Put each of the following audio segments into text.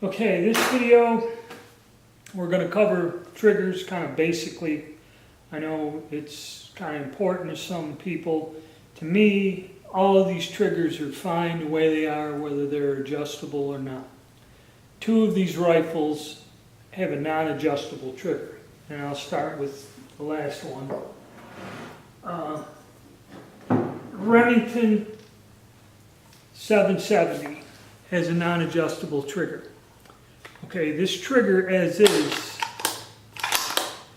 Okay, this video we're going to cover triggers kind of basically. I know it's kind of important to some people. To me, all of these triggers are fine the way they are, whether they're adjustable or not. Two of these rifles have a non-adjustable trigger, and I'll start with the last one. Remington 770 has a non-adjustable trigger. Okay, this trigger as is,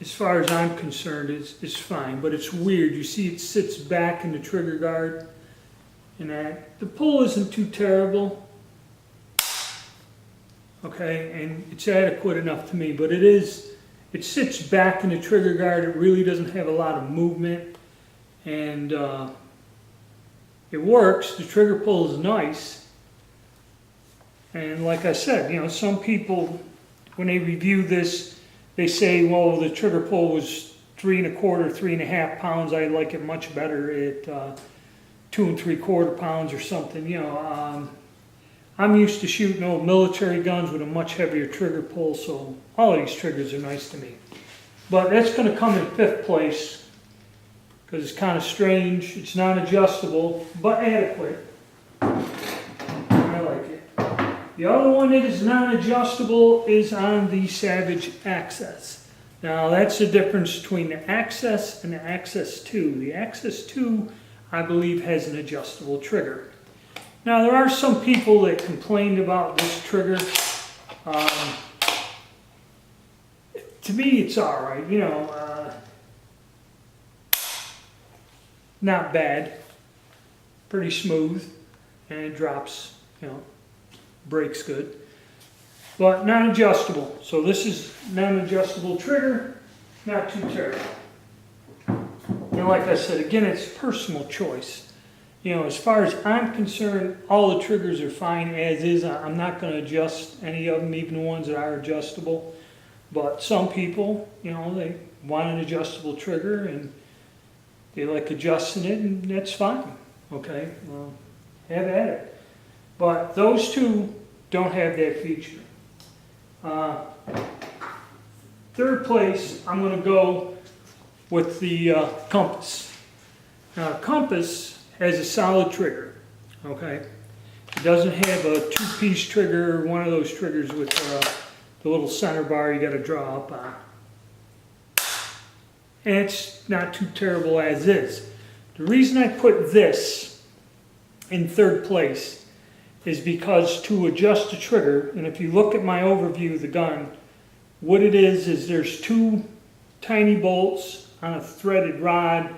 as far as I'm concerned, is fine, but it's weird. You see it sits back in the trigger guard, and that the pull isn't too terrible. Okay, and it's adequate enough to me, but it sits back in the trigger guard. It really doesn't have a lot of movement, and it works. The trigger pull is nice. And like I said, you know, some people, when they review this, they say, well, the trigger pull was 3 1/4, 3 1/2 pounds. I like it much better at 2 3/4 pounds or something. You know, I'm used to shooting old military guns with a much heavier trigger pull, so all of these triggers are nice to me. But that's going to come in 5th place because it's kind of strange. It's not adjustable, but adequate. I like it. The other one that is non-adjustable is on the Savage Access. Now that's the difference between the Access and the Access 2. The Access 2, I believe, has an adjustable trigger. Now there are some people that complained about this trigger. To me it's alright, you know, not bad, pretty smooth, and it drops, you know, breaks good, but non-adjustable. So this is non-adjustable trigger, not too terrible. And like I said, again, it's personal choice. You know, as far as I'm concerned, all the triggers are fine as is. I'm not going to adjust any of them, even the ones that are adjustable. But some people, you know, they want an adjustable trigger and they like adjusting it, and that's fine. Okay, well, have at it. But those two don't have that feature. 3rd place, I'm going to go with the Compass. Now, Compass has a solid trigger. Okay, it doesn't have a 2-piece trigger, one of those triggers with the little center bar you got to draw up on. And it's not too terrible as is. The reason I put this in 3rd place is because to adjust the trigger, and if you look at my overview of the gun, what it is there's 2 tiny bolts on a threaded rod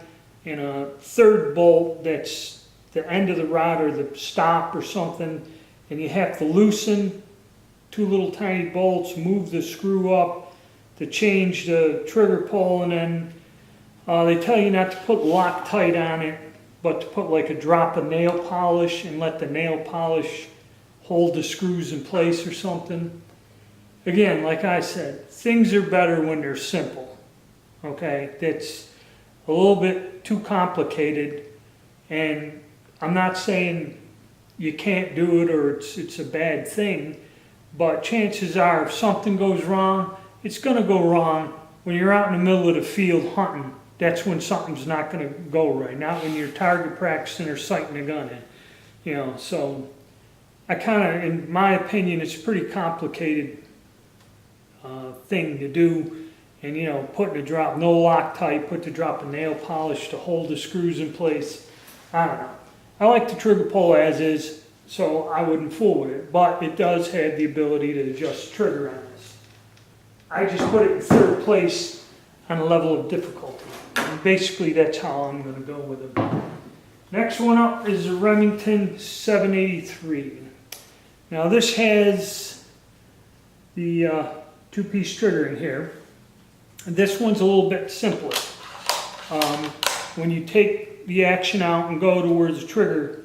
and a 3rd bolt that's the end of the rod or the stop or something, and you have to loosen 2 little tiny bolts, move the screw up to change the trigger pull, and then they tell you not to put Loctite on it, but to put like a drop of nail polish and let the nail polish hold the screws in place or something. Again, like I said, things are better when they're simple. Okay, that's a little bit too complicated, and I'm not saying you can't do it or it's a bad thing, but chances are if something goes wrong, it's going to go wrong when you're out in the middle of the field hunting. That's when something's not going to go right. Not when you're target practicing or sighting a gun in. You know, so I kind of, in my opinion, it's a pretty complicated thing to do. And, you know, putting a drop, no Loctite, put the drop of nail polish to hold the screws in place. I don't know. I like the trigger pull as is, so I wouldn't fool with it. But it does have the ability to adjust the trigger on this. I just put it in 3rd place on a level of difficulty. And basically, that's how I'm going to go with them. Next one up is the Remington 783. Now this has the 2-piece trigger in here. And this one's a little bit simpler. When you take the action out and go to where the trigger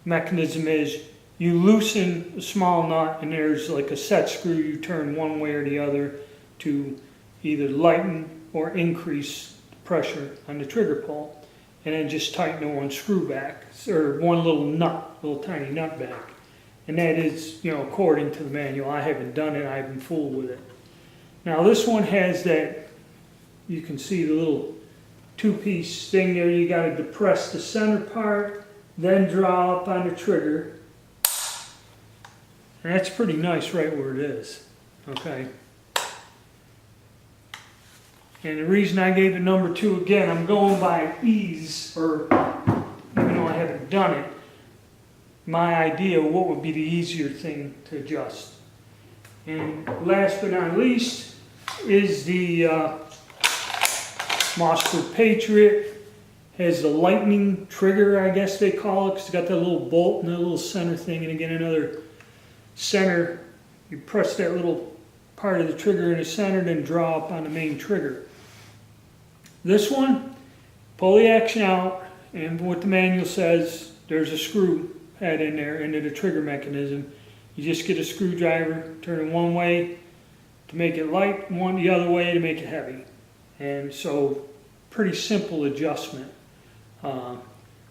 mechanism is, you loosen a small nut and there's like a set screw you turn one way or the other to either lighten or increase pressure on the trigger pull, and then just tighten the one screw back, or one little nut, little tiny nut back. And that is, according to the manual. I haven't done it, I haven't fooled with it. Now this one has that, you can see the little two-piece thing there. You got to depress the center part, then draw up on the trigger. And that's pretty nice right where it is, okay? And the reason I gave it number 2, again, I'm going by ease, or even though I haven't done it, my idea of what would be the easier thing to adjust. And last but not least is the Mossberg Patriot. Has the lightning trigger, I guess they call it, because it's got that little bolt and that little center thing, and again another center. You press that little part of the trigger in the center, then draw up on the main trigger. This one, pull the action out, and what the manual says, there's a screw head in there into the trigger mechanism. You just get a screwdriver, turn it one way to make it light, one the other way to make it heavy. And so, pretty simple adjustment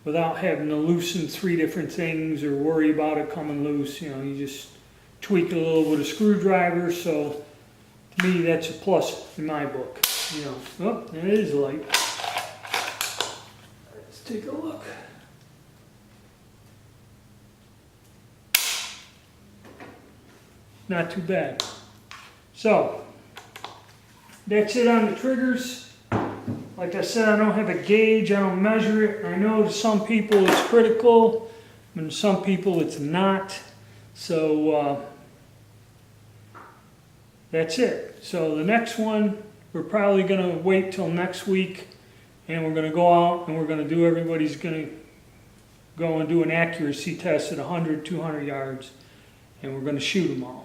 without having to loosen 3 different things or worry about it coming loose. You just tweak it a little with a screwdriver. So, to me, that's a plus in my book. Oh, there it is light. Let's take a look. Not too bad. So, that's it on the triggers. Like I said, I don't have a gauge, I don't measure it. I know to some people it's critical, and to some people it's not. So, that's it. So the next one, we're probably going to wait till next week, and we're going to go out and we're going to do, everybody's going to go and do an accuracy test at 100, 200 yards, and we're going to shoot them all.